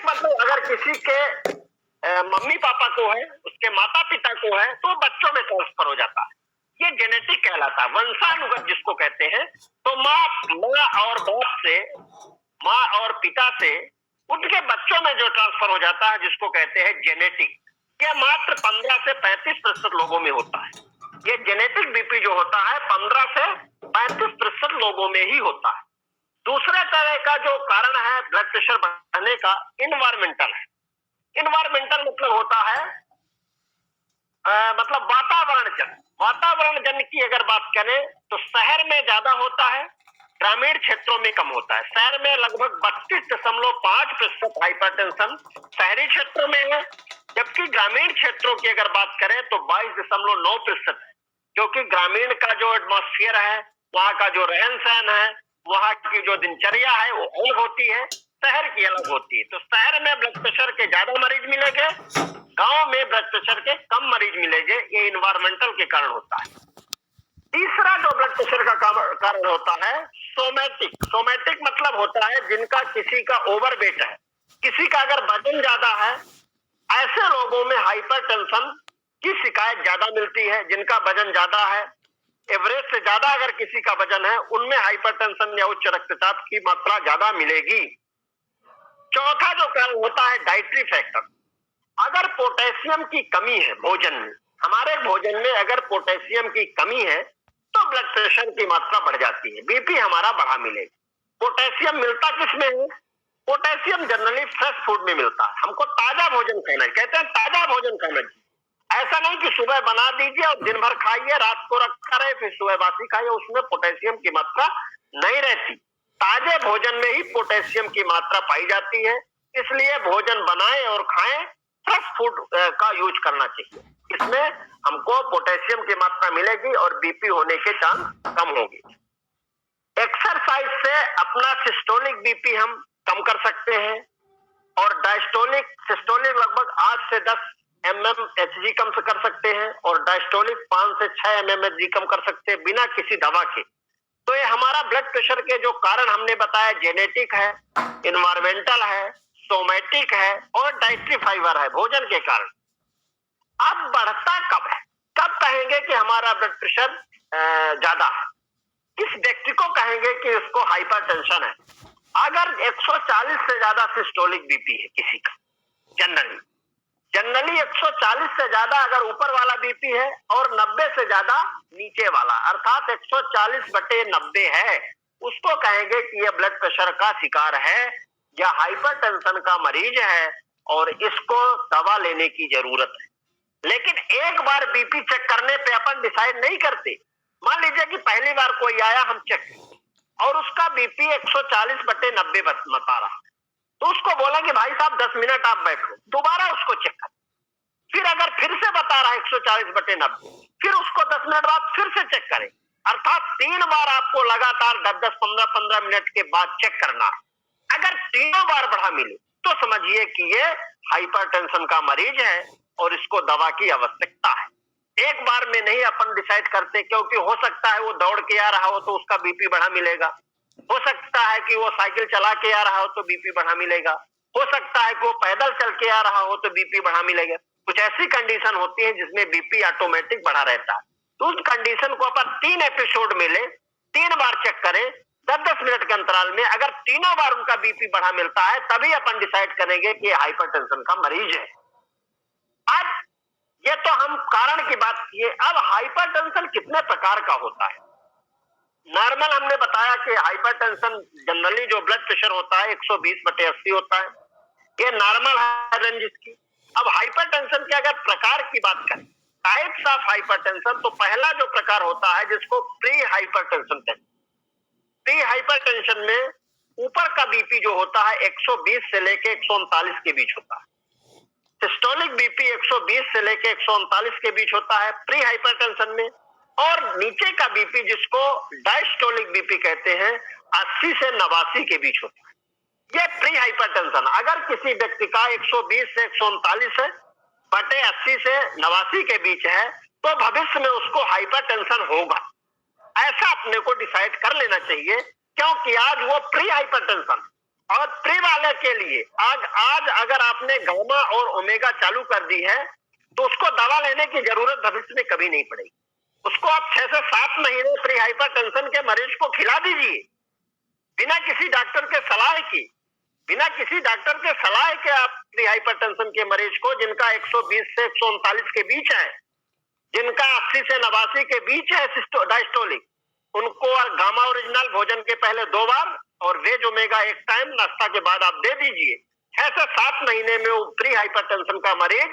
मतलब अगर किसी के मम्मी पापा को है, उसके माता पिता को है, तो बच्चों में ट्रांसफर हो जाता है। ये जेनेटिक कहलाता है, वंशानुगत जिसको कहते हैं। तो माँ और बाप से, माँ और पिता से उनके बच्चों में जो ट्रांसफर हो जाता है, जिसको कहते हैं जेनेटिक, यह मात्र 15 से 35% लोगों में होता है। ये जेनेटिक बीपी जो होता है 15 से 35% लोगों में ही होता है। दूसरे तरह का जो कारण है ब्लड प्रेशर बढ़ने का, इन्वायरमेंटल है। इन्वायरमेंटल मतलब होता है मतलब वातावरण जन की अगर बात करें तो शहर में ज्यादा होता है, ग्रामीण क्षेत्रों में कम होता है। शहर में लगभग 32.5% हाइपरटेंशन शहरी क्षेत्रों में है, जबकि ग्रामीण क्षेत्रों की अगर बात करें तो 22.9% है। क्योंकि ग्रामीण का जो एटमॉस्फेयर है, वहाँ का जो रहन सहन है, वहाँ की जो दिनचर्या है वो अलग होती है, शहर की अलग होती है। तो शहर में ब्लड प्रेशर के ज्यादा मरीज मिलेंगे, गांव में ब्लड प्रेशर के कम मरीज मिलेंगे। ये इन्वायरमेंटल के कारण होता है। तीसरा जो ब्लड प्रेशर का कारण होता है सोमैटिक मतलब होता है जिनका किसी का ओवरवेट है, किसी का अगर वजन ज्यादा है, ऐसे लोगों में हाइपरटेंशन की शिकायत ज्यादा मिलती है। जिनका वजन ज्यादा है, एवरेज से ज्यादा अगर किसी का वजन है, उनमें हाइपरटेंशन या उच्च रक्तचाप की मात्रा ज्यादा मिलेगी। चौथा जो कारण होता है डाइटरी फैक्टर। अगर पोटेशियम की कमी है भोजन में, हमारे भोजन में अगर पोटेशियम की कमी है तो ब्लड प्रेशर की मात्रा बढ़ जाती है, बीपी हमारा बढ़ा मिलेगा। पोटेशियम मिलता किसमें है? पोटेशियम जनरली फ्रेश फूड में मिलता है। हमको ताजा भोजन खाना है, कहते हैं ताजा भोजन खाना चाहिए। ऐसा नहीं कि सुबह बना दीजिए और दिन भर खाइए, रात को रखा रहे, फिर सुबह बासी खाइए, उसमें पोटेशियम की मात्रा नहीं रहती। ताजे भोजन में ही पोटेशियम की मात्रा पाई जाती है, इसलिए भोजन बनाएं और खाएं, फ्रेश फूड का यूज करना चाहिए। इसमें हमको पोटेशियम की मात्रा मिलेगी और बीपी होने के चांस कम होंगे। एक्सरसाइज से अपना सिस्टोलिक बीपी हम कम कर सकते हैं और सिस्टोलिक लगभग 8 से 10 mmHg कम से कर सकते हैं और डायस्टोलिक 5 से 6 mmHg कम कर सकते हैं बिना किसी दवा के। तो ये हमारा ब्लड प्रेशर के जो कारण हमने बताया, जेनेटिक है, इन्वायरमेंटल है, सोमैटिक है और डाइटरी फाइबर है, भोजन के कारण। अब बढ़ता कब है? कब कहेंगे कि हमारा ब्लड प्रेशर ज्यादा है? किस व्यक्ति को कहेंगे कि उसको हाइपरटेंशन है? अगर 140 से ज्यादा सिस्टोलिक बीपी है किसी का, जनरली 140 से ज्यादा अगर ऊपर वाला बीपी है और 90 से ज्यादा नीचे वाला, अर्थात 140/90 है, उसको कहेंगे कि यह ब्लड प्रेशर का शिकार है या हाइपरटेंशन का मरीज है और इसको दवा लेने की जरूरत है। लेकिन एक बार बीपी चेक करने पे अपन डिसाइड नहीं करते। मान लीजिए कि पहली बार कोई आया, हम चेक और उसका बीपी 140/90 बता रहा, तो उसको बोला कि भाई साहब 10 मिनट आप बैठो, दोबारा उसको चेक कर। फिर अगर फिर से बता रहा है 140/90, फिर उसको 10 मिनट बाद फिर से चेक करें। अर्थात 3 बार आपको लगातार 10-10, 15-15 मिनट के बाद चेक करना। अगर तीनों बार बढ़ा मिले तो समझिए कि ये हाइपरटेंशन का मरीज है और इसको दवा की आवश्यकता है। एक बार में नहीं अपन डिसाइड करते, क्योंकि हो सकता है वो दौड़ के आ रहा हो तो उसका बीपी बढ़ा मिलेगा, हो सकता है कि वो साइकिल चला के आ रहा हो तो बीपी बढ़ा मिलेगा, हो सकता है कि वो पैदल चल के आ रहा हो तो बीपी बढ़ा मिलेगा। कुछ ऐसी कंडीशन होती है जिसमें बीपी ऑटोमेटिक बढ़ा रहता है। तो उस कंडीशन को अपन 3 एपिसोड में ले, 3 बार चेक करें 10-10 मिनट के अंतराल में। अगर तीनों बार उनका बीपी बढ़ा मिलता है तभी अपन डिसाइड करेंगे कि हाइपरटेंशन का मरीज है। अब ये तो हम कारण की बात किए, अब हाइपरटेंशन कितने प्रकार का होता है? नॉर्मल हमने बताया कि हाइपरटेंशन जनरली जो ब्लड प्रेशर होता है 120/80 होता है, ये नॉर्मल है रेंज इसकी। अब हाइपरटेंशन के अगर प्रकार की बात करें, टाइप्स ऑफ हाइपरटेंशन, तो पहला जो प्रकार होता है जिसको प्री हाइपरटेंशन कहते हैं। प्री हाइपरटेंशन में ऊपर का बीपी जो होता है 120 से लेके 139 के बीच होता है। सिस्टोलिक बीपी 120 से लेके 139 के बीच होता है प्री हाइपरटेंशन में। और नीचे का बीपी जिसको डायस्टोलिक बीपी कहते हैं 80 से 89 के बीच होता है, यह प्री हाइपरटेंशन। अगर किसी व्यक्ति का 120 से 139 है बटे 80 से 89 के बीच है तो भविष्य में उसको हाइपरटेंशन होगा, ऐसा अपने को डिसाइड कर लेना चाहिए। क्योंकि आज वो प्री हाइपरटेंशन, और प्री वाले के लिए आज आज अगर आपने गामा और ओमेगा चालू कर दी है तो उसको दवा लेने की जरूरत भविष्य में कभी नहीं पड़ेगी। उसको आप 6 से 7 महीने प्री हाइपरटेंशन के मरीज को खिला दीजिए बिना किसी डॉक्टर के सलाह की। बिना किसी डॉक्टर के सलाह के आप प्री हाइपरटेंशन के मरीज को, जिनका 120 से 139 के बीच है, जिनका 80 से 89 के बीच है डायस्टोलिक, उनको और गामा ओरिजिनल भोजन के पहले 2 बार और वेज ओमेगा एक टाइम नाश्ता के बाद आप दे दीजिए। 6 से 7 महीने में वो प्री हाइपरटेंशन का मरीज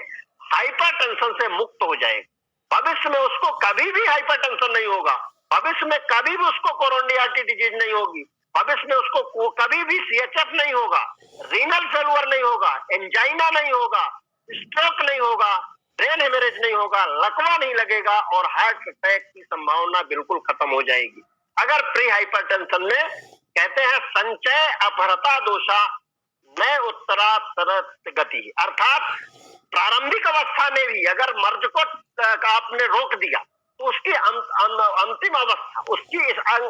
हाइपरटेंशन से मुक्त हो जाएगा। भविष्य में उसको कभी भी हाइपरटेंशन नहीं होगा, भविष्य में कभी भी उसको कोरोनरी आर्टरी डिजीज नहीं होगी, भविष्य में उसको कभी भी सीएचएफ नहीं होगा, रीनल फेल्यूर नहीं होगा, एंजाइना नहीं होगा, स्ट्रोक नहीं होगा, ब्रेन हेमरेज नहीं होगा, लकवा नहीं लगेगा और हार्ट अटैक की संभावना बिल्कुल खत्म हो जाएगी। अगर प्री हाइपरटेंशन में कहते हैं संचय अपहृता दोषा न उत्तरातर गति, अर्थात प्रारंभिक अवस्था में भी अगर मर्ज को आपने रोक दिया तो उसकी अंतिम अवस्था, उसकी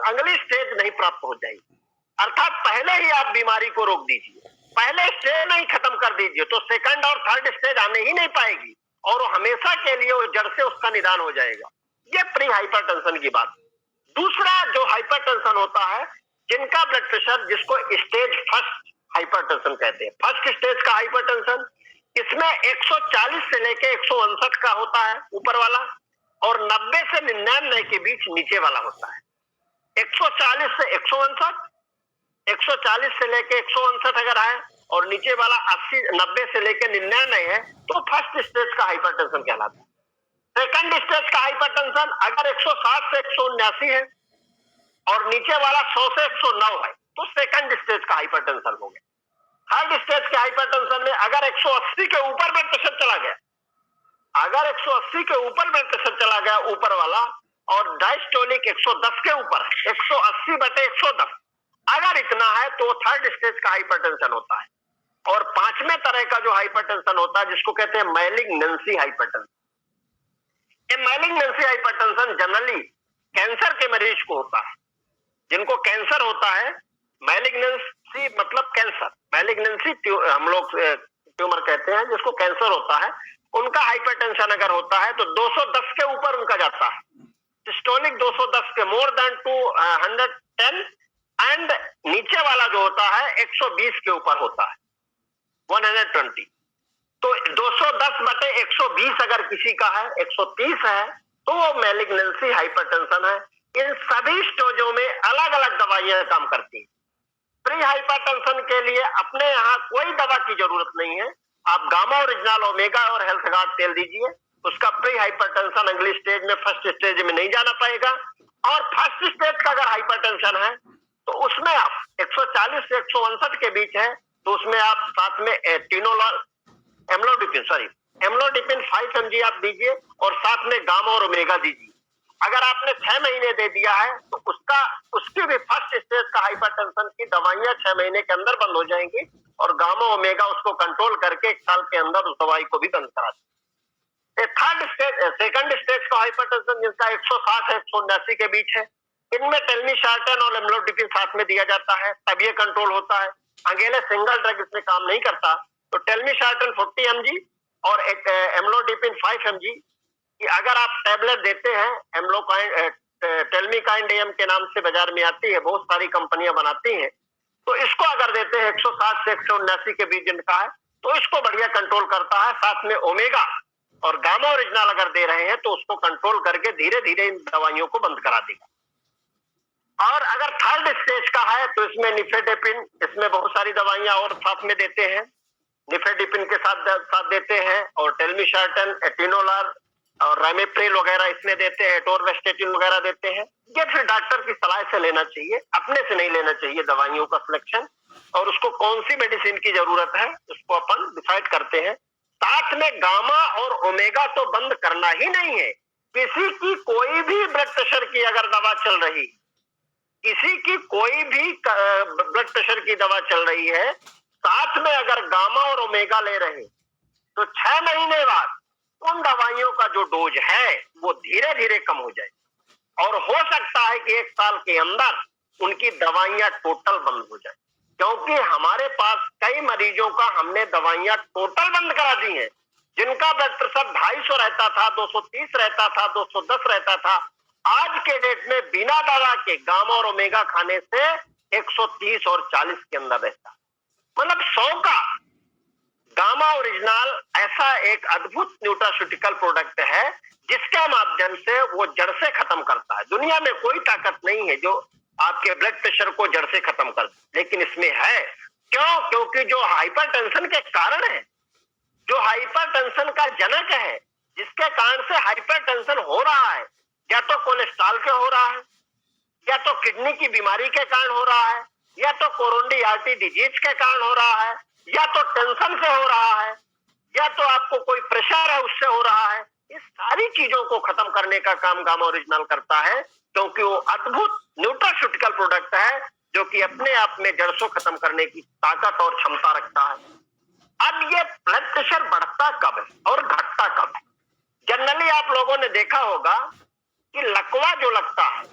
अगली स्टेज नहीं प्राप्त हो जाएगी। अर्थात पहले ही आप बीमारी को रोक दीजिए, पहले स्टेज नहीं खत्म कर दीजिए तो सेकंड और थर्ड स्टेज आने ही नहीं पाएगी और वो हमेशा के लिए वो जड़ से उसका निदान हो जाएगा। ये प्री हाइपरटेंशन की बात। दूसरा जो हाइपरटेंशन होता है, जिनका ब्लड प्रेशर, जिसको स्टेज फर्स्ट हाइपरटेंशन कहते हैं, फर्स्ट स्टेज का हाइपरटेंशन, इसमें 140 से लेके 159 का होता है ऊपर वाला और 90 से 99 के बीच नीचे वाला होता है। 140 से 159, 140 से लेके 159 अगर है और नीचे वाला 80 90 से लेके 99 है तो फर्स्ट स्टेज का हाइपरटेंशन कहलाता है। सेकंड स्टेज का हाइपरटेंशन अगर 160 से 179 है और नीचे वाला 100 से 109 है तो सेकंड स्टेज का हाइपरटेंशन हो गया। थर्ड स्टेज के हाइपरटेंशन में अगर 180 के ऊपर ब्लड प्रेशर चला गया, अगर 180 के ऊपर ब्लड प्रेशर चला गया ऊपर वाला और डायस्टोलिक 110 के ऊपर, 180/110 अगर इतना है तो थर्ड स्टेज का हाइपरटेंशन होता है। और पांचवें तरह का जो हाइपरटेंशन होता है जिसको कहते हैं मैलिग्नेंसी हाइपरटेंशन। ये मैलिग्नेंसी हाइपरटेंशन जनरली कैंसर के मरीज को होता है। जिनको कैंसर होता है, मैलिग्नेंसी मतलब कैंसर, मैलिग्नेंसी हम लोग ट्यूमर कहते हैं जिसको कैंसर होता है, उनका हाइपरटेंशन अगर होता है तो 210 के ऊपर उनका जाता है। सिस्टोलिक 210 के मोर देन 210 एंड नीचे वाला जो होता है 120 के ऊपर होता है, 120। तो 210/120 अगर किसी का है, 130 है तो वो मैलिग्नेंसी हाइपरटेंशन है। इन सभी स्टेजों में अलग अलग दवाइयां काम करती हैं। प्री हाइपरटेंशन के लिए अपने यहाँ कोई दवा की जरूरत नहीं है, आप गामा ओरिजिनल ओमेगा और हेल्थ गार्ड तेल दीजिए, उसका प्री हाइपरटेंशन अगली स्टेज में फर्स्ट स्टेज में नहीं जाना पाएगा। और फर्स्ट स्टेज का अगर हाइपरटेंशन है तो उसमें आप 140 से 159 के बीच है तो उसमें आप साथ में एम्लोडिपिन 5 mg आप दीजिए और साथ में गामा और ओमेगा दीजिए। अगर आपने 6 महीने दे दिया है तो उसकी भी फर्स्ट स्टेज का हाइपरटेंशन की दवाइयां 6 महीने के अंदर बंद हो जाएंगी और गामा ओमेगा उसको कंट्रोल करके 1 साल के अंदर उस दवाई को भी बंद करा दें। थर्ड स्टेज, सेकंड स्टेज का हाइपरटेंशन जिसका 160 है 179 के बीच है, इनमें टेल्मिसार्टन और एम्लोडिपिन साथ में दिया जाता है तब ये कंट्रोल होता है। अकेले सिंगल ड्रग इसमें काम नहीं करता तो टेल्मिसार्टन 40 mg और एम्लोडिपिन 5 mg कि अगर आप टैबलेट देते हैं, टेल्मिकाइंड एम के नाम से बाजार में आती है, बहुत सारी कंपनियां बनाती हैं, तो इसको अगर देते हैं 160 से 179 के बीच जिनका है तो इसको बढ़िया कंट्रोल करता है। साथ में ओमेगा और गामा ओरिजिनल अगर दे रहे हैं तो उसको कंट्रोल करके धीरे धीरे इन दवाइयों को बंद करा देगा। और अगर थर्ड स्टेज का है तो इसमें निफेडेपिन, इसमें बहुत सारी दवाइयां और साथ में देते हैं, निफेडेपिन के साथ देते हैं और टेल्मिसार्टन, एटिनोलर और राइमेप्रिल वगैरह इसमें देते हैं, टोरवेस्टेटिन वगैरह देते हैं। ये फिर डॉक्टर की सलाह से लेना चाहिए, अपने से नहीं लेना चाहिए दवाइयों का सिलेक्शन, और उसको कौन सी मेडिसिन की जरूरत है उसको अपन डिसाइड करते हैं। साथ में गामा और ओमेगा तो बंद करना ही नहीं है। किसी की कोई भी ब्लड प्रेशर की अगर दवा चल रही, किसी की कोई भी ब्लड प्रेशर की दवा चल रही है, साथ में अगर गामा और ओमेगा ले रहे तो 6 महीने बाद उन दवाइयों का जो डोज है वो धीरे धीरे कम हो जाए और हो सकता है कि 1 साल के अंदर उनकी दवाइयां टोटल बंद हो जाए। क्योंकि हमारे पास कई मरीजों का हमने दवाइयां टोटल बंद करा दी हैं, जिनका ब्लड प्रेशर 250 रहता था, 230 रहता था, 210 रहता था, आज के डेट में बिना दवा के गामा और ओमेगा खाने से 130 और 40 के अंदर रहता, मतलब 100 का। गामा ओरिजिनल ऐसा एक अद्भुत न्यूट्रास्यूटिकल प्रोडक्ट है जिसके माध्यम से वो जड़ से खत्म करता है। दुनिया में कोई ताकत नहीं है जो आपके ब्लड प्रेशर को जड़ से खत्म कर दे, लेकिन इसमें है। क्यों? क्योंकि जो हाइपरटेंशन के कारण है, जो हाइपरटेंशन का जनक है, जिसके कारण से हाइपरटेंशन हो रहा है, या तो कोलेस्ट्रॉल के हो रहा है, या तो किडनी की बीमारी के कारण हो रहा है, या तो कोरोनरी आर्टरी डिजीज के कारण हो रहा है, या तो टेंशन से हो रहा है, या तो आपको कोई प्रेशर है उससे हो रहा है। इस सारी चीजों को खत्म करने का काम गामा ओरिजिनल करता है, क्योंकि वो अद्भुत न्यूट्रास्यूटिकल प्रोडक्ट है जो कि अपने आप में जड़ से खत्म करने की ताकत और क्षमता रखता है। अब ये ब्लड प्रेशर बढ़ता कब है और घटता कब है? जनरली आप लोगों ने देखा होगा कि लकवा जो लगता है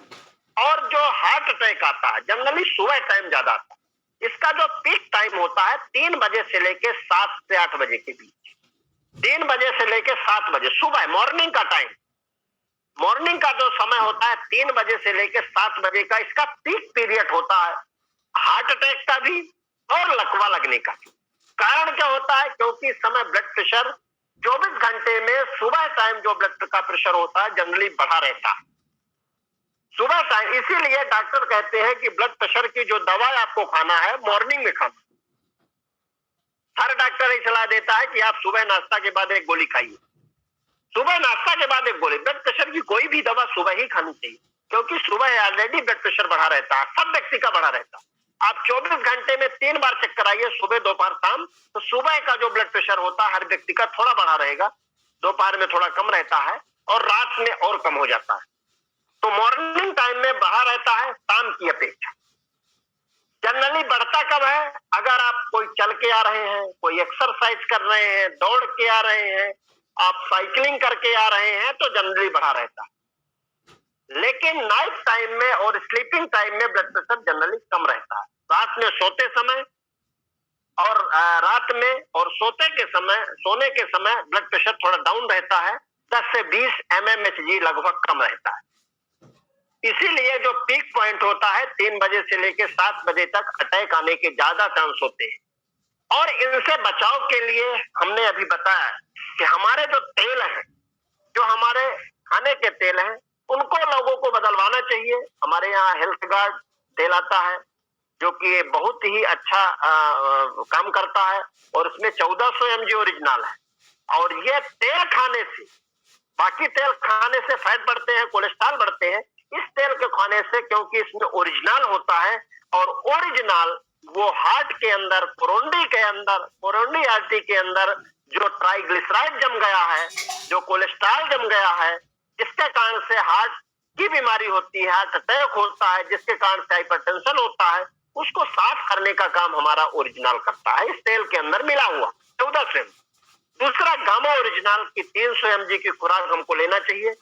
और जो हार्ट अटैक आता है जनरली सुबह टाइम ज्यादा आता है। इसका जो पीक टाइम होता है 3 बजे से लेके 7 से 8 बजे के बीच, 3 बजे से लेके 7 बजे सुबह मॉर्निंग का टाइम, मॉर्निंग का जो समय होता है 3 बजे से लेके 7 बजे का, इसका पीक पीरियड होता है हार्ट अटैक का भी और लकवा लगने का भी। कारण क्या होता है? क्योंकि इस समय ब्लड प्रेशर 24 घंटे में सुबह टाइम जो ब्लड का प्रेशर होता है जनरली बढ़ा रहता है सुबह टाइम। इसीलिए डॉक्टर कहते हैं कि ब्लड प्रेशर की जो दवा आपको खाना है मॉर्निंग में खाना। हर डॉक्टर ये सलाह देता है कि आप सुबह नाश्ता के बाद एक गोली खाइए, सुबह नाश्ता के बाद एक गोली। ब्लड प्रेशर की कोई भी दवा सुबह ही खानी चाहिए, क्योंकि सुबह ऑलरेडी ब्लड प्रेशर बढ़ा रहता है, सब व्यक्ति का बढ़ा रहता है। आप 24 घंटे में 3 बार चेक कराइए, सुबह दोपहर शाम, तो सुबह का जो ब्लड प्रेशर होता है हर व्यक्ति का थोड़ा बढ़ा रहेगा, दोपहर में थोड़ा कम रहता है और रात में और कम हो जाता है। तो मॉर्निंग टाइम में बढ़ा रहता है शाम की अपेक्षा। जनरली बढ़ता कब है? अगर आप कोई चल के आ रहे हैं, कोई एक्सरसाइज कर रहे हैं, दौड़ के आ रहे हैं, आप साइकिलिंग करके आ रहे हैं, तो जनरली बढ़ा रहता है। लेकिन नाइट टाइम में और स्लीपिंग टाइम में ब्लड प्रेशर जनरली कम रहता है। रात में सोते समय और रात में और सोने के समय ब्लड प्रेशर थोड़ा डाउन रहता है, 10 से 20 mmHg लगभग कम रहता है। इसीलिए जो पीक पॉइंट होता है 3 बजे से लेकर 7 बजे तक अटैक आने के ज्यादा चांस होते हैं। और इनसे बचाव के लिए हमने अभी बताया कि हमारे जो तेल हैं, जो हमारे खाने के तेल हैं, उनको लोगों को बदलवाना चाहिए। हमारे यहाँ हेल्थ गार्ड तेल आता है जो कि बहुत ही अच्छा काम करता है और उसमें 1400 mg ओरिजिनल है। और ये तेल खाने से, बाकी तेल खाने से फैट बढ़ते हैं, कोलेस्ट्रॉल बढ़ते हैं, इस तेल के खाने से, क्योंकि इसमें ओरिजिनल होता है और ओरिजिनल वो हार्ट के अंदर, कोरोनरी आर्टरी के अंदर जो ट्राइग्लिसराइड जम गया है, जो कोलेस्ट्रॉल जम गया है, जिसके कारण से हार्ट की बीमारी होती है, हार्ट अटैक होता है, जिसके कारण से हाइपरटेंशन होता है, उसको साफ करने का काम हमारा ओरिजिनल करता है, इस तेल के अंदर मिला हुआ 14 से। दूसरा, गामा ओरिजिनल की 300 mg की खुराक हमको लेना चाहिए।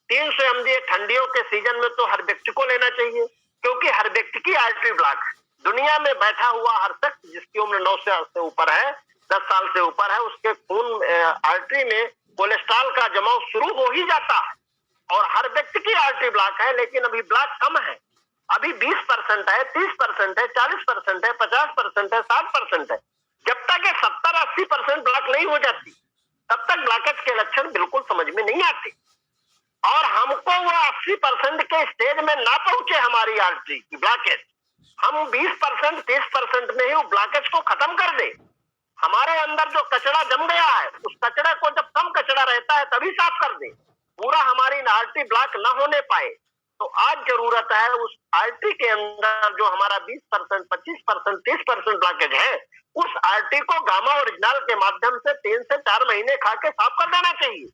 300 mg ठंडियों के सीजन में तो हर व्यक्ति को लेना चाहिए, क्योंकि हर व्यक्ति की आर्टरी ब्लॉक है। दुनिया में बैठा हुआ हर शख्स जिसकी उम्र 9 साल से ऊपर है, 10 साल से ऊपर है, उसके खून आर्टरी में कोलेस्ट्रॉल का जमाव शुरू हो ही जाता है। और हर व्यक्ति की आर्टरी ब्लॉक है, लेकिन अभी ब्लॉक कम है, अभी 20% है, 30% है, 40% है, 50% है, 60% है। जब तक ये 70-80% ब्लॉक नहीं हो जाती, तब तक ब्लॉकेज के लक्षण बिल्कुल समझ में नहीं आते। और हमको वो 80% के स्टेज में ना पहुंचे हमारी आर्टरी की ब्लॉकेज, हम 20%, 30% में ही वो ब्लॉकेज को खत्म कर दे। हमारे अंदर जो कचरा जम गया है, उस कचरे को जब कम कचरा रहता है तभी साफ कर दे, पूरा हमारी आर्टरी ब्लॉक ना होने पाए। तो आज जरूरत है उस आर्टरी के अंदर जो हमारा 20%, 25%, 30% ब्लॉकेज है, उस आर्टरी को गामा ओरिजिनल के माध्यम से 3 से 4 महीने खा के साफ कर देना चाहिए,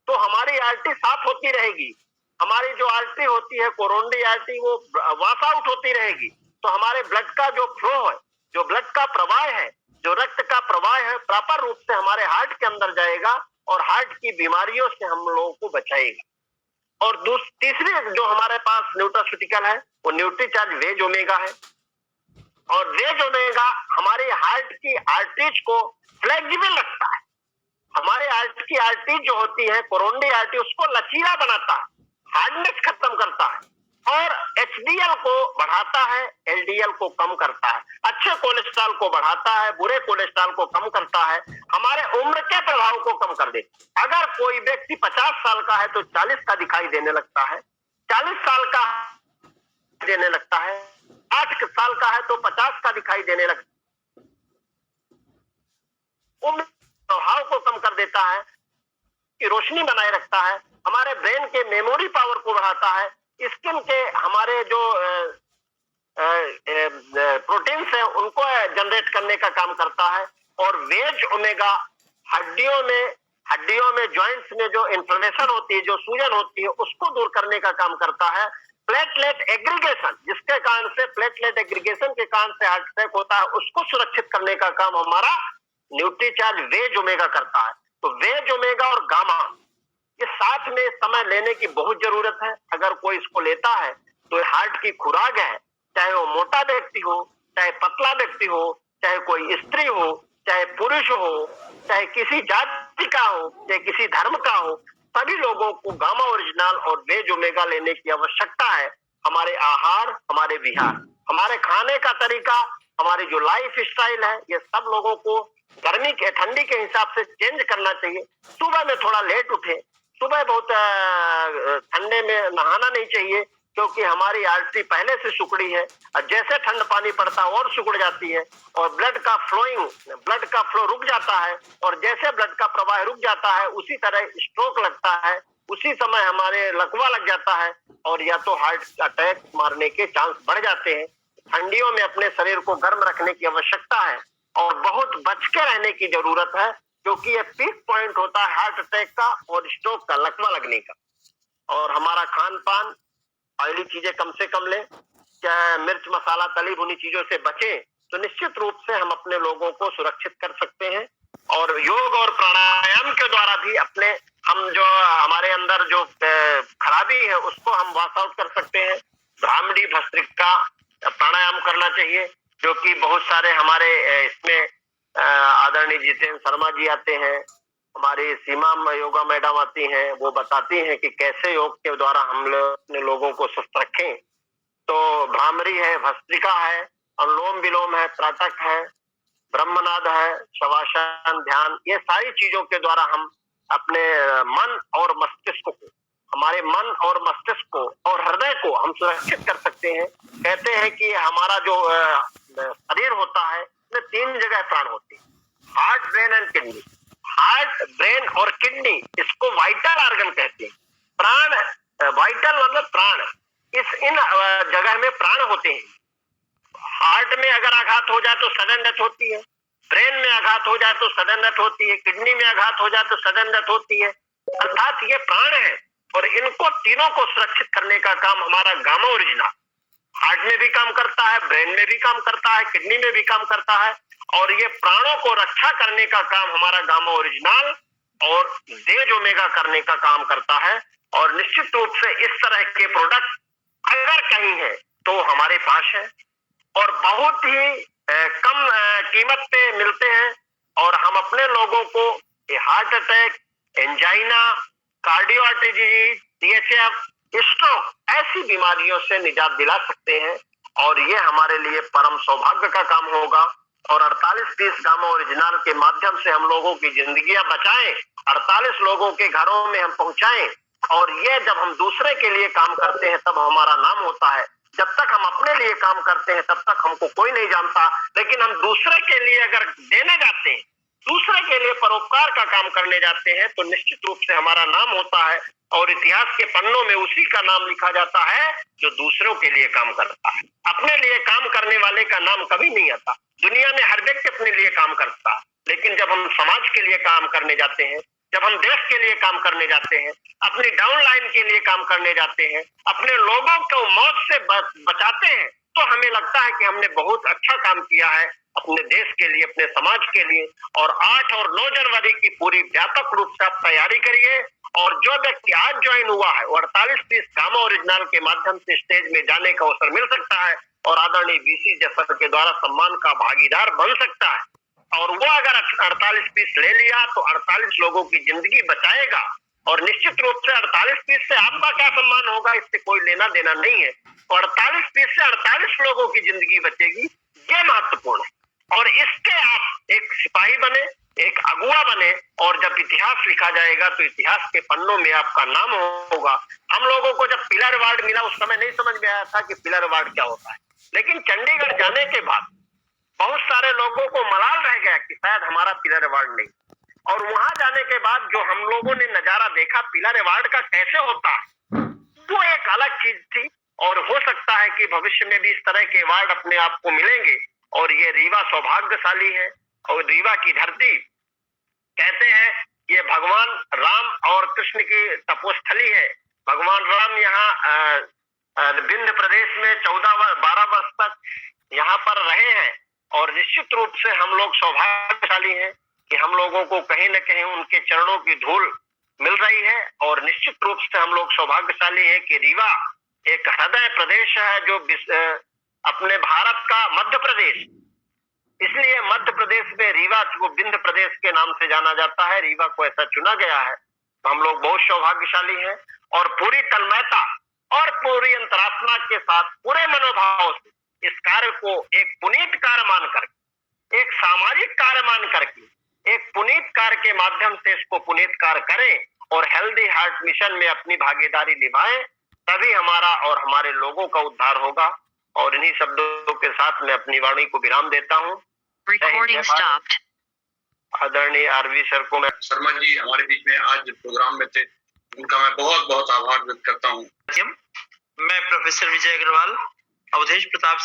तो हमारी आर्टरी साफ होती रहेगी। हमारी जो आर्टरी होती है कोरोनरी आर्टरी, वो वॉश आउट होती रहेगी, तो हमारे ब्लड का जो फ्लो है, जो ब्लड का प्रवाह है, जो रक्त का प्रवाह है, प्रॉपर रूप से हमारे हार्ट के अंदर जाएगा और हार्ट की बीमारियों से हम लोगों को बचाएगा। और तीसरी जो हमारे पास न्यूट्रास्यूटिकल है वो न्यूट्रीचार्ज वेज ओमेगा है। और वेज ओमेगा हमारे हार्ट की आर्टरीज को फ्लेक्सिबल रखता है। हमारे हार्ट की आर्टरी जो होती है, कोरोनरी आर्टरी, उसको लचीला बनाता है, हार्डनेस खत्म करता है और एचडीएल को बढ़ाता है, एलडीएल को कम करता है, अच्छे कोलेस्ट्रॉल को बढ़ाता है, बुरे कोलेस्ट्रॉल को कम करता है, हमारे उम्र के प्रभाव को कम कर देता है। अगर कोई व्यक्ति 50 साल का है तो 40 का दिखाई देने लगता है, 40 साल का देने लगता है, 60 साल का है तो 50 का दिखाई देने लगता है। उम्र प्रभाव को कम कर देता है, की रोशनी बनाए रखता है, हमारे ब्रेन के मेमोरी पावर को बढ़ाता है, स्किन के हमारे जो प्रोटीन्स है उनको जनरेट करने का काम करता है। और वेज ओमेगा हड्डियों में जॉइंट्स में जो इन्फ्लेमेशन होती है, जो सूजन होती है, उसको दूर करने का काम करता है। प्लेटलेट एग्रीगेशन, जिसके कारण से प्लेटलेट एग्रीगेशन के कारण से हार्ट अटैक होता है, उसको सुरक्षित करने का काम हमारा न्यूट्रीचार्ज वेज ओमेगा करता है। तो वेज ओमेगा और गामा ये साथ में समय लेने की बहुत जरूरत है। अगर कोई इसको लेता है तो हार्ट की खुराक है, चाहे वो मोटा व्यक्ति हो, चाहे पतला व्यक्ति हो, चाहे कोई स्त्री हो, चाहे पुरुष हो, चाहे किसी जाति का हो, चाहे किसी धर्म का हो, सभी लोगों को गामा ओरिजिनल और वेज ओमेगा लेने की आवश्यकता है। हमारे आहार, हमारे विहार, हमारे खाने का तरीका, हमारी जो लाइफ स्टाइल है, ये सब लोगों को गर्मी के ठंडी के हिसाब से चेंज करना चाहिए। सुबह में थोड़ा लेट उठे, सुबह बहुत ठंडे में नहाना नहीं चाहिए, क्योंकि हमारी आर्टरी पहले से सिकुड़ी है और जैसे ठंड पानी पड़ता है और सिकुड़ जाती है और ब्लड का फ्लो रुक जाता है और जैसे ब्लड का प्रवाह रुक जाता है उसी तरह स्ट्रोक लगता है, उसी समय हमारे लकवा लग जाता है और या तो हार्ट अटैक मारने के चांस बढ़ जाते हैं। ठंडियों में अपने शरीर को गर्म रखने की आवश्यकता है और बहुत बच के रहने की जरूरत है, क्योंकि ये पीक पॉइंट होता है हार्ट अटैक का और स्ट्रोक का, लकवा लगने का। और हमारा खान पान, ऑयली चीजें कम से कम लें, चाहे मिर्च मसाला तली भुनी चीजों से बचें, तो निश्चित रूप से हम अपने लोगों को सुरक्षित कर सकते हैं। और योग और प्राणायाम के द्वारा भी हम जो हमारे अंदर जो खराबी है उसको हम वॉश आउट कर सकते हैं। भ्रामरी भस्त्रिका प्राणायाम करना चाहिए, जो कि बहुत सारे हमारे इसमें आदरणीय जितेंद्र शर्मा जी आते हैं, हमारी सीमा योगा मैडम आती हैं, वो बताती हैं कि कैसे योग के द्वारा हम लोग अपने लोगों को स्वस्थ रखें। तो भ्रामरी है, भस्त्रिका है, अनुलोम विलोम है, त्राटक है, ब्रह्मनाद है, शवासन, ध्यान, ये सारी चीजों के द्वारा हम अपने मन और मस्तिष्क को, हमारे मन और मस्तिष्क को और हृदय को हम सुरक्षित कर सकते हैं। कहते हैं कि हमारा जो शरीर होता है उसमें 3 जगह प्राण होते हैं, heart, brain and kidney. Heart, brain और किडनी, इसको वाइटल ऑर्गन कहते हैं। प्राण, वाइटल मतलब प्राण, इन जगह में प्राण होते हैं। हार्ट में अगर आघात हो जाए तो सडन डेथ होती है, ब्रेन में आघात हो जाए तो सडन डेथ होती है, किडनी में आघात हो जाए तो सडन डेथ होती है। अर्थात ये प्राण है और इनको तीनों को सुरक्षित करने का काम हमारा गामा ओरिजिनल हार्ट में भी काम करता है, ब्रेन में भी काम करता है, किडनी में भी काम करता है, और ये प्राणों को रक्षा करने का काम हमारा गामा ओरिजिनल और वेज ओमेगा करने का काम करता है। और निश्चित रूप से इस तरह के प्रोडक्ट अगर कहीं है तो हमारे पास है और बहुत ही कम कीमत पे मिलते हैं, और हम अपने लोगों को heart attack, angina, cardio artery disease, CHF, stroke, ऐसी बीमारियों से निजात दिला सकते हैं। और ये हमारे लिए परम सौभाग्य का काम होगा। और 48-30 गामा ओरिजिनल के माध्यम से हम लोगों की जिंदगियां बचाएं, 48 लोगों के घरों में हम पहुंचाएं। और ये जब हम दूसरे के लिए काम करते हैं तब हमारा नाम होता है। जब तक हम अपने लिए काम करते हैं तब तक हमको कोई नहीं जानता, लेकिन हम दूसरे के लिए अगर देने जाते हैं, दूसरे के लिए परोपकार का काम करने जाते हैं, तो निश्चित रूप से हमारा नाम होता है और इतिहास के पन्नों में उसी का नाम लिखा जाता है जो दूसरों के लिए काम करता है। अपने लिए काम करने वाले का नाम कभी नहीं आता। दुनिया में हर व्यक्ति अपने लिए काम करता है, लेकिन जब हम समाज के लिए काम करने जाते हैं, जब हम देश के लिए काम करने जाते हैं, अपनी डाउन लाइन के लिए काम करने जाते हैं, अपने लोगों को मौत से बचाते हैं, तो हमें लगता है कि हमने बहुत अच्छा काम किया है अपने देश के लिए, अपने समाज के लिए। और 8 और 9 जनवरी की पूरी व्यापक रूप से आप तैयारी करिए। और जो व्यक्ति आज ज्वाइन हुआ है वो 48-30 गामा ओरिजिनल के माध्यम से स्टेज में जाने का अवसर मिल सकता है। और आदरणीय वीसी जसर के द्वारा सम्मान का भागीदार बन सकता है। और वो अगर 48 पीस ले लिया तो 48 लोगों की जिंदगी बचाएगा, और निश्चित रूप से 48 पीस से आपका क्या सम्मान होगा इससे कोई लेना देना नहीं है। तो 48 पीस से 48 लोगों की जिंदगी बचेगी, ये महत्वपूर्ण है। और इसके आप एक सिपाही बने, एक अगुआ बने, और जब इतिहास लिखा जाएगा तो इतिहास के पन्नों में आपका नाम होगा। हम लोगों को जब पिलर अवार्ड मिला उस समय नहीं समझ में आया था कि पिलर अवार्ड क्या होता है, लेकिन चंडीगढ़ जाने के बाद बहुत सारे लोगों को मलाल रह गया कि शायद हमारा पिलर अवार्ड नहीं। और वहां जाने के बाद जो हम लोगों ने नजारा देखा पिलर अवार्ड का कैसे होता है, वो एक अलग चीज थी। और हो सकता है कि भविष्य में भी इस तरह के अवार्ड अपने आप को मिलेंगे। और ये रीवा सौभाग्यशाली है, और रीवा की धरती कहते हैं ये भगवान राम और कृष्ण की तपोस्थली है। भगवान राम यहाँ विंध्य प्रदेश में 12 वर्ष तक यहाँ पर रहे हैं, और निश्चित रूप से हम लोग सौभाग्यशाली हैं कि हम लोगों को कहीं न कहीं उनके चरणों की धूल मिल रही है। और निश्चित रूप से हम लोग सौभाग्यशाली हैं कि रीवा एक हृदय प्रदेश है जो अपने भारत का मध्य प्रदेश, इसलिए मध्य प्रदेश में रीवा को विंध्य प्रदेश के नाम से जाना जाता है। रीवा को ऐसा चुना गया है, तो हम लोग बहुत सौभाग्यशाली हैं। और पूरी तन्मयता और पूरी अंतरात्मा के साथ पूरे मनोभाव से इस कार्य को एक पुनीत कार्य मान करके, एक सामाजिक कार्य मान करके, एक पुनीत कार्य के माध्यम से इसको पुनीत कार्य करें और हेल्दी हार्ट मिशन में अपनी भागीदारी निभाएं, तभी हमारा और हमारे लोगों का उद्धार होगा। और इन्हीं शब्दों के साथ मैं अपनी वाणी को विराम देता हूँ। Recording stopped. आदरणीय आरवी सर को मैं, शर्मा जी हमारे बीच में आज प्रोग्राम में थे, उनका मैं बहुत बहुत आभार व्यक्त करता हूँ। मैं प्रोफेसर विजय अग्रवाल, अवधेश प्रताप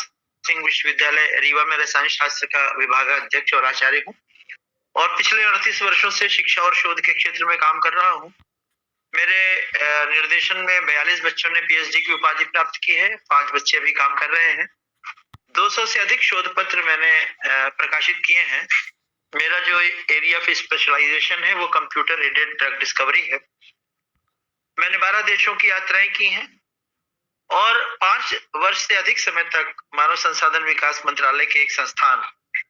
सिंह विश्वविद्यालय रीवा में रसायन शास्त्र का विभागाध्यक्ष और आचार्य हूँ, और पिछले 38 वर्षों से शिक्षा और शोध के क्षेत्र में काम कर रहा हूँ। मेरे निर्देशन में 42 बच्चों ने पीएचडी की उपाधि प्राप्त की है, 5 बच्चे अभी काम कर रहे हैं। 200 से अधिक शोध पत्र मैंने प्रकाशित किए हैं। मेरा जो एरिया ऑफ स्पेशलाइजेशन है वो कंप्यूटर एडेड ड्रग डिस्कवरी है। मैंने 12 देशों की यात्राएं की हैं, और 5 वर्ष से अधिक समय तक मानव संसाधन विकास मंत्रालय के एक संस्थान,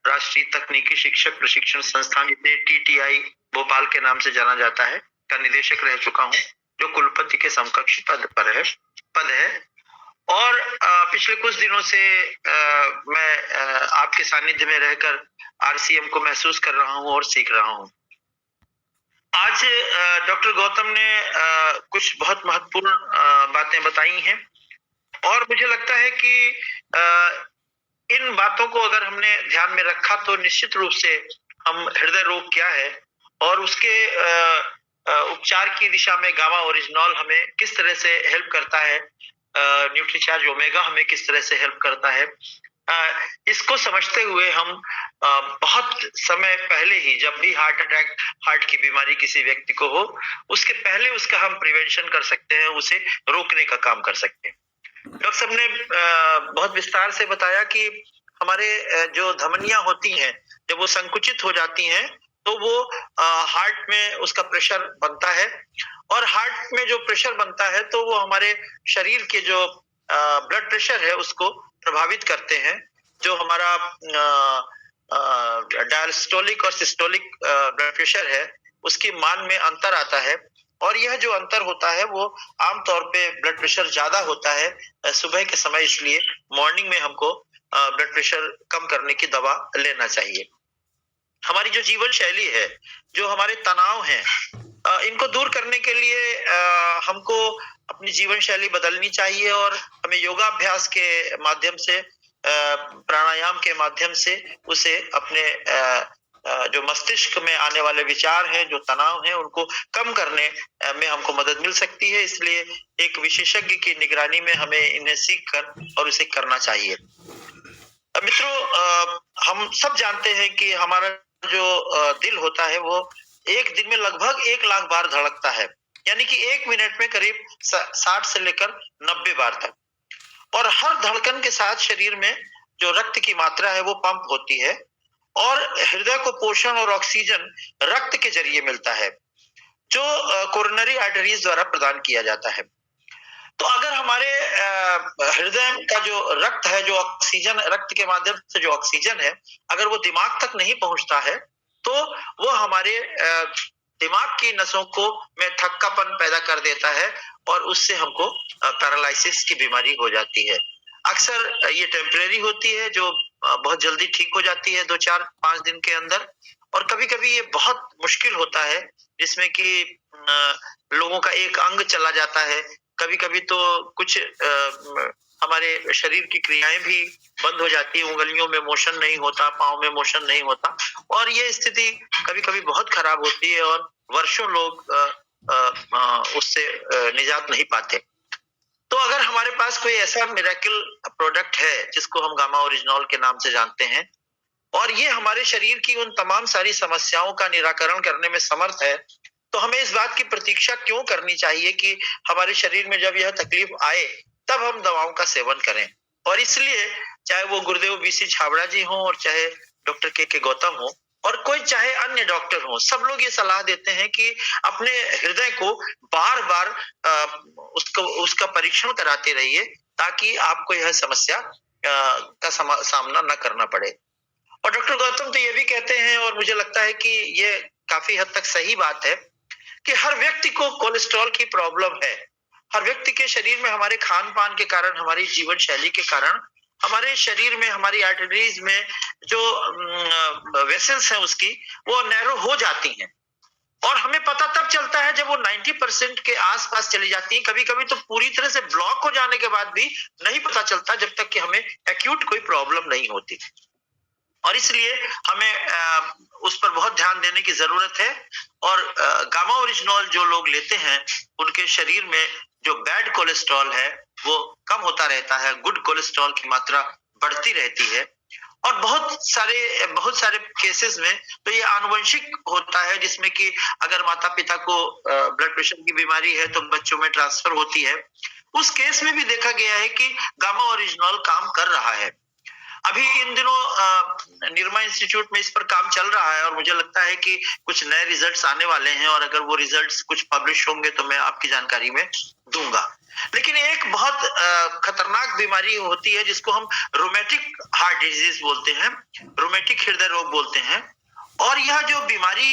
राष्ट्रीय तकनीकी शिक्षक प्रशिक्षण संस्थान, जिसे TTI भोपाल के नाम से जाना जाता है, का निदेशक रह चुका हूँ, जो कुलपति के समकक्ष पद है। और पिछले कुछ दिनों से मैं आपके सानिध्य में रहकर RCM को महसूस कर रहा हूँ और सीख रहा हूँ। आज डॉक्टर गौतम ने कुछ बहुत महत्वपूर्ण बातें बताई हैं, और मुझे लगता है कि इन बातों को अगर हमने ध्यान में रखा तो निश्चित रूप से हम हृदय रोग क्या है और उसके उपचार की दिशा में गामा ओरिजिनॉल हमें किस तरह से हेल्प करता है, न्यूट्रीचार्ज ओमेगा हमें किस तरह से हेल्प करता है, इसको समझते हुए हम बहुत समय पहले ही, जब भी हार्ट अटैक, हार्ट की बीमारी किसी व्यक्ति को हो, उसके पहले उसका हम प्रिवेंशन कर सकते हैं, उसे रोकने का काम कर सकते हैं। डॉक्टर साहब ने बहुत विस्तार से बताया कि हमारे जो धमनियां होती हैं, जब वो संकुचित हो जाती हैं तो वो हार्ट में उसका प्रेशर बनता है, और हार्ट में जो प्रेशर बनता है तो वो हमारे शरीर के जो ब्लड प्रेशर है उसको प्रभावित करते हैं। जो हमारा डायस्टोलिक और सिस्टोलिक ब्लड प्रेशर है उसकी मान में अंतर आता है, और यह जो अंतर होता है वो आमतौर पे ब्लड प्रेशर ज्यादा होता है सुबह के समय, इसलिए मॉर्निंग में हमको ब्लड प्रेशर कम करने की दवा लेना चाहिए। हमारी जो जीवन शैली है, जो हमारे तनाव हैं, इनको दूर करने के लिए हमको अपनी जीवन शैली बदलनी चाहिए, और हमें योगाभ्यास के माध्यम से, प्राणायाम के माध्यम से उसे अपने जो मस्तिष्क में आने वाले विचार हैं, जो तनाव हैं, उनको कम करने में हमको मदद मिल सकती है। इसलिए एक विशेषज्ञ की निगरानी में हमें इन्हें सीख कर और उसे करना चाहिए। मित्रों, हम सब जानते हैं कि हमारा जो दिल होता है वो एक दिन में लगभग 1 लाख बार धड़कता है, यानी कि 1 मिनट में करीब 60 से लेकर 90 बार तक, और हर धड़कन के साथ शरीर में जो रक्त की मात्रा है वो पंप होती है, और हृदय को पोषण और ऑक्सीजन रक्त के जरिए मिलता है, जो कोरोनरी आर्टरीज द्वारा प्रदान किया जाता है। तो अगर हमारे हृदय का जो रक्त है, जो ऑक्सीजन, रक्त के माध्यम से जो ऑक्सीजन है, अगर वो दिमाग तक नहीं पहुंचता है तो वो हमारे दिमाग की नसों को में थक्कापन पैदा कर देता है और उससे हमको पैरालिसिस की बीमारी हो जाती है। अक्सर ये टेम्परेरी होती है, जो बहुत जल्दी ठीक हो जाती है 2-4-5 दिन के अंदर, और कभी-कभी ये बहुत मुश्किल होता है जिसमें कि लोगों का एक अंग चला जाता है। कभी-कभी तो कुछ हमारे शरीर की क्रियाएं भी बंद हो जाती है, उंगलियों में मोशन नहीं होता, पाँव में मोशन नहीं होता, और ये स्थिति कभी-कभी बहुत खराब होती है और वर्षों लोग उससे निजात नहीं पाते। तो अगर हमारे पास कोई ऐसा मिरेकल प्रोडक्ट है जिसको हम गामा ओरिजिनॉल के नाम से जानते हैं, और ये हमारे शरीर की उन तमाम सारी समस्याओं का निराकरण करने में समर्थ है, तो हमें इस बात की प्रतीक्षा क्यों करनी चाहिए कि हमारे शरीर में जब यह तकलीफ आए तब हम दवाओं का सेवन करें। और इसलिए चाहे वो गुरुदेव बीसी छाबड़ा जी हों और चाहे डॉक्टर के गौतम हो और कोई चाहे अन्य डॉक्टर हो, सब लोग ये सलाह देते हैं कि अपने हृदय को बार बार उसका परीक्षण कराते रहिए ताकि आपको यह समस्या का सामना न करना पड़े। और डॉक्टर गौतम तो ये भी कहते हैं, और मुझे लगता है कि ये काफी हद तक सही बात है, कि हर व्यक्ति को कोलेस्ट्रॉल की प्रॉब्लम है। हर व्यक्ति के शरीर में हमारे खान पान के कारण, हमारी जीवन शैली के कारण, हमारे शरीर में, हमारी आर्टरीज में जो वेसल्स हैं उसकी, वो नैरो हो जाती हैं, और हमें पता तब चलता है जब वो 90% के आसपास चली जाती हैं। कभी कभी तो पूरी तरह से ब्लॉक हो जाने के बाद भी नहीं पता चलता, जब तक कि हमें एक्यूट कोई प्रॉब्लम नहीं होती। और इसलिए हमें उस पर बहुत ध्यान देने की जरूरत है। और गामा ओरिजिनॉल जो लोग लेते हैं उनके शरीर में जो बैड कोलेस्ट्रॉल है वो कम होता रहता है, गुड कोलेस्ट्रॉल की मात्रा बढ़ती रहती है। और बहुत सारे केसेस में तो ये आनुवंशिक होता है, जिसमें कि अगर माता पिता को ब्लड प्रेशर की बीमारी है तो बच्चों में ट्रांसफर होती है। उस केस में भी देखा गया है कि गामा ओरिजिनॉल काम कर रहा है। अभी इन दिनों निरमा इंस्टीट्यूट में इस पर काम चल रहा है और मुझे लगता है कि कुछ नए रिजल्ट्स आने वाले हैं, और अगर वो रिजल्ट्स कुछ पब्लिश होंगे तो मैं आपकी जानकारी में दूंगा। लेकिन एक बहुत खतरनाक बीमारी होती है जिसको हम रोमेटिक हार्ट डिजीज बोलते हैं, रोमेटिक हृदय रोग बोलते हैं। और यह जो बीमारी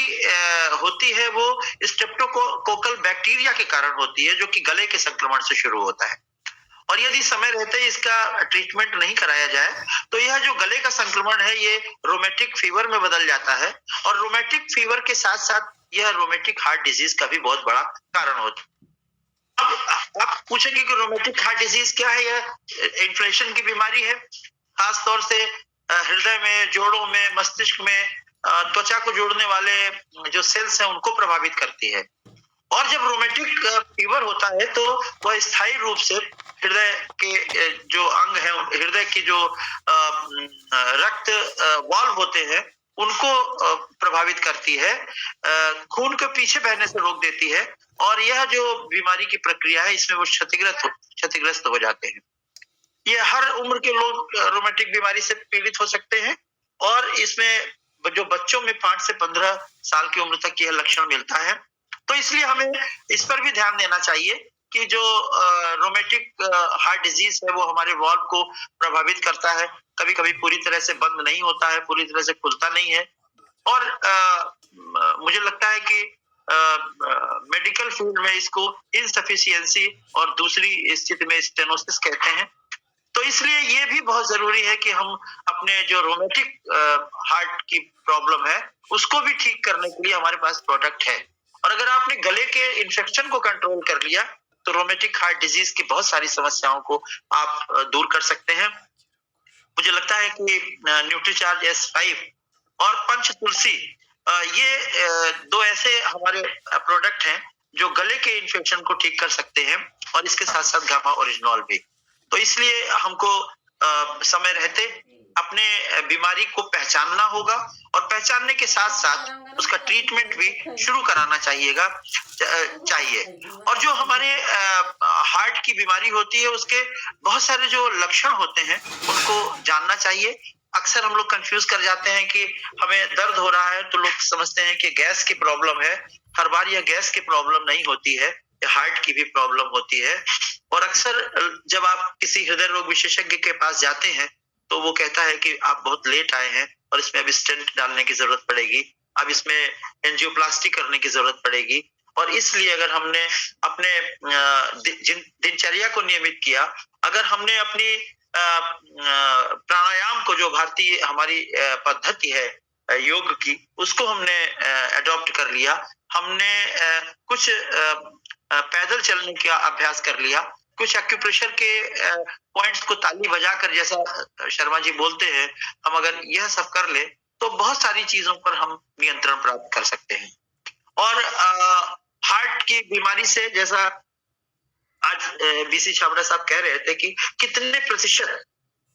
होती है वो स्ट्रेप्टोकोकल बैक्टीरिया के कारण होती है, जो कि गले के संक्रमण से शुरू होता है। और यदि समय रहते इसका ट्रीटमेंट नहीं कराया जाए तो यह जो गले का संक्रमण है ये रोमेटिक फीवर में बदल जाता है, और रोमेटिक फीवर के साथ साथ यह रोमेटिक हार्ट डिजीज का भी बहुत बड़ा कारण होता है। अब आप पूछेंगे कि रोमेटिक हार्ट डिजीज क्या है? यह इन्फ्लेशन की बीमारी है, खास तौर से हृदय में, जोड़ों में, मस्तिष्क में, त्वचा को जोड़ने वाले जो सेल्स हैं उनको प्रभावित करती है। और जब रोमेटिक फीवर होता है तो वह स्थायी रूप से हृदय के जो अंग है, हृदय की जो रक्त वाल्व होते हैं उनको प्रभावित करती है, खून के पीछे बहने से रोक देती है, और यह जो बीमारी की प्रक्रिया है इसमें वो क्षतिग्रस्त हो जाते हैं। ये हर उम्र के लोग रोमेटिक बीमारी से पीड़ित हो सकते हैं, और इसमें जो बच्चों में 5 से 15 साल की उम्र तक यह लक्षण मिलता है। तो इसलिए हमें इस पर भी ध्यान देना चाहिए कि जो रोमेटिक हार्ट डिजीज है वो हमारे वाल्व को प्रभावित करता है, कभी कभी पूरी तरह से बंद नहीं होता है, पूरी तरह से खुलता नहीं है। और मुझे लगता है कि मेडिकल फील्ड में इसको इनसफिशियंसी और दूसरी स्थिति में स्टेनोसिस कहते हैं। तो इसलिए ये भी बहुत जरूरी है कि हम अपने जो रोमेटिक हार्ट की प्रॉब्लम है उसको भी ठीक करने के लिए हमारे पास प्रोडक्ट है। और अगर आपने गले के इन्फेक्शन को कंट्रोल कर लिया तो रोमेटिक हार्ट डिजीज की बहुत सारी समस्याओं को आप दूर कर सकते हैं। मुझे लगता है कि न्यूट्रीचार्ज S5 और पंच तुलसी ये दो ऐसे हमारे प्रोडक्ट हैं जो गले के इन्फेक्शन को ठीक कर सकते हैं, और इसके साथ साथ गामा ओरिजिनॉल भी। तो इसलिए हमको समय रहते अपने बीमारी को पहचानना होगा, और पहचानने के साथ साथ उसका ट्रीटमेंट भी शुरू कराना चाहिए। और जो हमारे हार्ट की बीमारी होती है उसके बहुत सारे जो लक्षण होते हैं उनको जानना चाहिए। अक्सर हम लोग कंफ्यूज कर जाते हैं कि हमें दर्द हो रहा है तो लोग समझते हैं कि गैस की प्रॉब्लम है। हर बार यह गैस की प्रॉब्लम नहीं होती है, यह हार्ट की भी प्रॉब्लम होती है। और अक्सर जब आप किसी हृदय रोग विशेषज्ञ के पास जाते हैं तो वो कहता है कि आप बहुत लेट आए हैं और इसमें अब स्टेंट डालने की जरूरत पड़ेगी, अब इसमें एंजियोप्लास्टी करने की जरूरत पड़ेगी। और इसलिए अगर हमने अपने दिनचर्या को नियमित किया, अगर हमने अपनी प्राणायाम को, जो भारतीय हमारी पद्धति है योग की, उसको हमने अडॉप्ट कर लिया, हमने कुछ पैदल चलने का अभ्यास कर लिया, कुछ एक्यूप्रेशर के पॉइंट्स को ताली बजाकर, जैसा शर्मा जी बोलते हैं, हम अगर यह सब कर ले तो बहुत सारी चीजों पर हम नियंत्रण प्राप्त कर सकते हैं। और हार्ट की बीमारी से, जैसा आज बीसी छाबड़ा साहब कह रहे थे कि कितने प्रतिशत,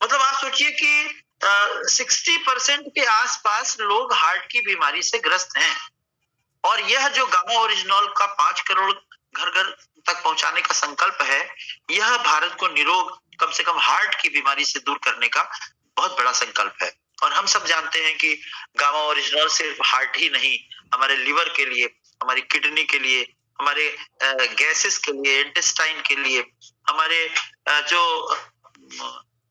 मतलब आप सोचिए कि 60% के आसपास लोग हार्ट की बीमारी से ग्रस्त हैं। और यह जो गामा ओरिजिनॉल का 5 करोड़ घर घर तक पहुंचाने का संकल्प है, यह भारत को निरोग, कम से कम हार्ट की बीमारी से दूर करने का बहुत बड़ा संकल्प है। और हम सब जानते हैं कि गामा ओरिजिनॉल सिर्फ हार्ट ही नहीं, हमारे लिवर के लिए, हमारी किडनी के लिए, हमारे गैसेस के लिए, इंटेस्टाइन के लिए, हमारे जो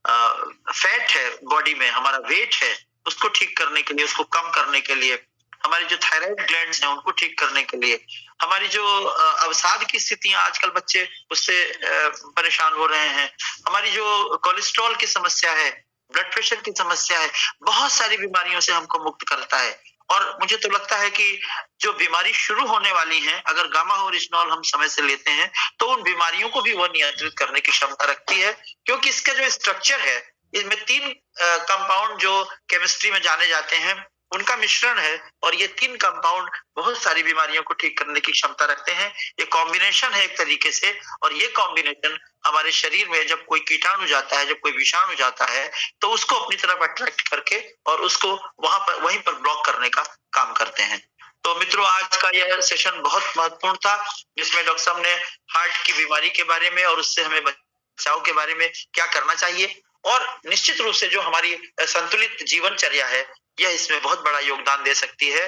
फैट है बॉडी में, हमारा वेट है, उसको ठीक करने के लिए, उसको कम करने के लिए, हमारी जो थायराइड ग्लैंड्स हैं उनको ठीक करने के लिए, हमारी जो अवसाद की स्थितियां, आजकल बच्चे उससे परेशान हो रहे हैं, हमारी जो कोलेस्ट्रॉल की समस्या है, ब्लड प्रेशर की समस्या है, बहुत सारी बीमारियों से हमको मुक्त करता है। और मुझे तो लगता है कि जो बीमारी शुरू होने वाली है, अगर गामा ओरिजिनॉल हम समय से लेते हैं तो उन बीमारियों को भी वह नियंत्रित करने की क्षमता रखती है, क्योंकि इसका जो स्ट्रक्चर है, इसमें 3 कंपाउंड जो केमिस्ट्री में जाने जाते हैं, उनका मिश्रण है। और ये 3 कंपाउंड बहुत सारी बीमारियों को ठीक करने की क्षमता रखते हैं। ये कॉम्बिनेशन है एक तरीके से, और ये कॉम्बिनेशन हमारे शरीर में जब कोई कीटाणु जाता है, जब कोई विषाणु जाता है, तो उसको अपनी तरफ अट्रैक्ट करके और उसको वहीं पर ब्लॉक करने का काम करते हैं। तो मित्रों, आज का यह सेशन बहुत महत्वपूर्ण था, जिसमें डॉक्टर साहब ने हार्ट की बीमारी के बारे में और उससे हमें बचाव के बारे में क्या करना चाहिए, और निश्चित रूप से जो हमारी संतुलित जीवनचर्या है, यह इसमें बहुत बड़ा योगदान दे सकती है।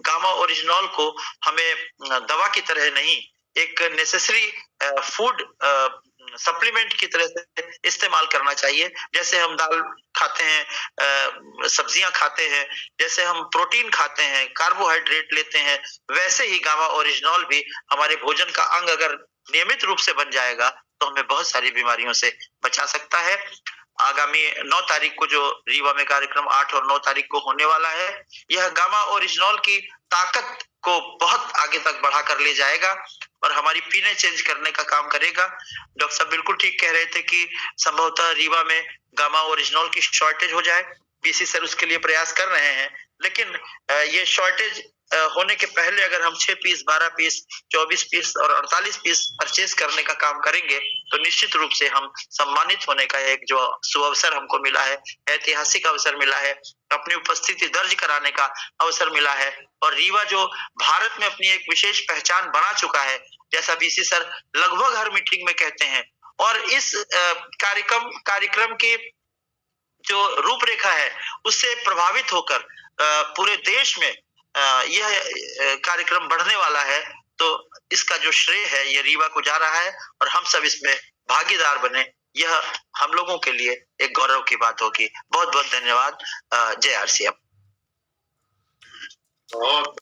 गामा ओरिजिनॉल को हमें दवा की तरह नहीं, एक नेसेसरी फूड सप्लीमेंट की तरह से इस्तेमाल करना चाहिए। जैसे हम दाल खाते हैं, सब्जियां खाते हैं, जैसे हम प्रोटीन खाते हैं, कार्बोहाइड्रेट लेते हैं, वैसे ही गामा ओरिजिनॉल भी हमारे भोजन का अंग अगर नियमित रूप से बन जाएगा तो हमें बहुत सारी बीमारियों से बचा सकता है। आगामी 9 तारीख को जो रीवा में कार्यक्रम 8 और 9 तारीख को होने वाला है, यह गामा ओरिजिनॉल की ताकत को बहुत आगे तक बढ़ा कर ले जाएगा और हमारी पीने चेंज करने का काम करेगा। डॉक्टर साहब बिल्कुल ठीक कह रहे थे कि संभवतः रीवा में गामा ओरिजिनॉल की शॉर्टेज हो जाए। बीसी सर उसके लिए प्रयास कर रहे हैं, लेकिन ये शॉर्टेज होने के पहले अगर हम 6 पीस, 12 पीस, 24 पीस और 48 पीस परचेज करने का काम करेंगे तो निश्चित रूप से हम सम्मानित होने का एक जो सुअवसर हमको मिला है, ऐतिहासिक अवसर मिला है, अपनी उपस्थिति दर्ज कराने का अवसर मिला है। और रीवा जो भारत में अपनी एक विशेष पहचान बना चुका है, जैसा बीसी सर लगभग हर मीटिंग में कहते हैं, और इस कार्यक्रम की जो रूपरेखा है उससे प्रभावित होकर पूरे देश में यह कार्यक्रम बढ़ने वाला है, तो इसका जो श्रेय है ये रीवा को जा रहा है और हम सब इसमें भागीदार बने, यह हम लोगों के लिए एक गौरव की बात होगी। बहुत बहुत धन्यवाद। जय आरसीएम। बहुत